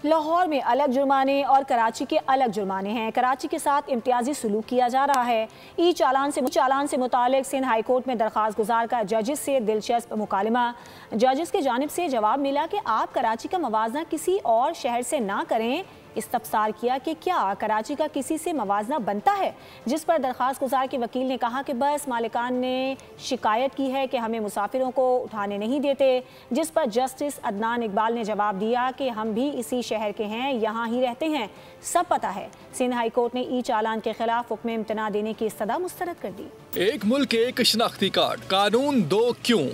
लाहौर में अलग जुर्माने और कराची के अलग जुर्माने हैं। कराची के साथ इम्तियाजी सलूक किया जा रहा है। ई चालान से मुतालिक सिंध हाई कोर्ट में दरख्वास्त गुजार का जजेस से दिलचस्प मुकालमा। जजेस की जानिब से जवाब मिला कि आप कराची का मवाजना किसी और शहर से ना करें। इस्तफसार किया कि क्या कराची का किसी से मवाजना बनता है, जिस पर दरख्वास्त गुजार के वकील ने कहा कि बस मालिकान ने शिकायत की है कि हमें मुसाफिरों को उठाने नहीं देते, जिस पर जस्टिस अदनान इकबाल ने जवाब दिया कि हम भी इसी शहर के हैं, यहाँ ही रहते हैं, सब पता है। सिंध हाई कोर्ट ने ई चालान के खिलाफ हुक्म इम्तना देने की इस्तदा मुस्तरद कर दी। एक मुल्क एक शनाख्ती कार्ड, कानून दो क्यों।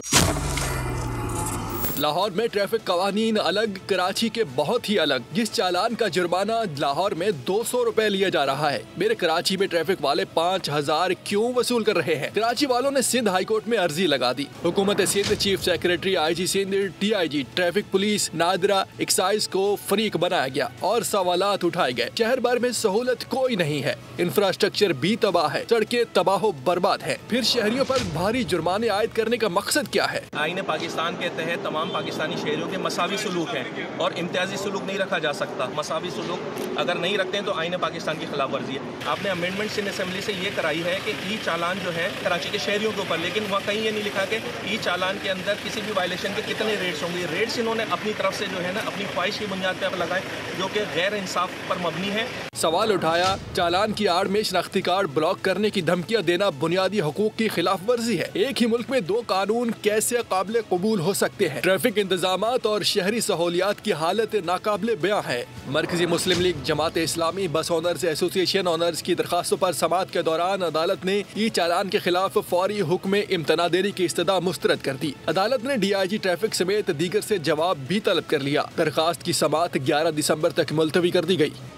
लाहौर में ट्रैफिक कवानीन अलग, कराची के बहुत ही अलग। जिस चालान का जुर्माना लाहौर में 200 रुपए लिया जा रहा है, मेरे कराची में ट्रैफिक वाले 5000 क्यों वसूल कर रहे हैं। कराची वालों ने सिंध हाई कोर्ट में अर्जी लगा दी। हुकूमत Sindh, chief secretary, IG Sindh, DIG, traffic police, NADRA, excise को फरीक बनाया गया और सवालात उठाए गए। शहर भर में सहूलत कोई नहीं है, इंफ्रास्ट्रक्चर भी तबाह है, सड़कें तबाह बर्बाद है। फिर शहरियों पर भारी जुर्माने आयद करने का मकसद क्या है। आईन पाकिस्तान के तहत तमाम पाकिस्तानी शहरियों के मसावी सलूक हैं और इम्तियाजी सलूक नहीं रखा जा सकता। मसावी सलूक अगर नहीं रखते हैं तो आईन पाकिस्तान की खिलाफ वर्जी है। आपने अमेंडमेंट सिंध असेंबली से ये कराई है कि ई चालान जो है कराची के शहरियों के ऊपर, लेकिन वहाँ कहीं ये नहीं लिखा कि ई चालान के अंदर किसी भी वायलेशन के कितने रेट्स होंगे। रेट्स इन्होंने अपनी तरफ से जो है ना अपनी ख्वाहिश की बुनियाद पर लगाए, जो कि गैर इंसाफ पर मबनी है। सवाल उठाया, चालान की आड़ में शनाख्ती कार्ड ब्लॉक करने की धमकियां देना बुनियादी हकूक की खिलाफ वर्जी है। एक ही मुल्क में दो कानून कैसे काबिल कबूल हो सकते हैं। ट्रैफिक इंतजामात और शहरी सहूलियात की हालत नाकाबिले बयां है। मरकजी मुस्लिम लीग, जमात इस्लामी, बस ओनर्स एसोसिएशन ओनर्स की दरखास्तों पर समाअत के दौरान अदालत ने ई चालान के खिलाफ फौरी हुक्म इम्तना देने की इस्तदा मुस्तरद कर दी। अदालत ने DIG ट्रैफिक समेत दीगर से जवाब भी तलब कर लिया। दरखास्त की समाअत 11 दिसंबर तक मुलतवी कर दी गई।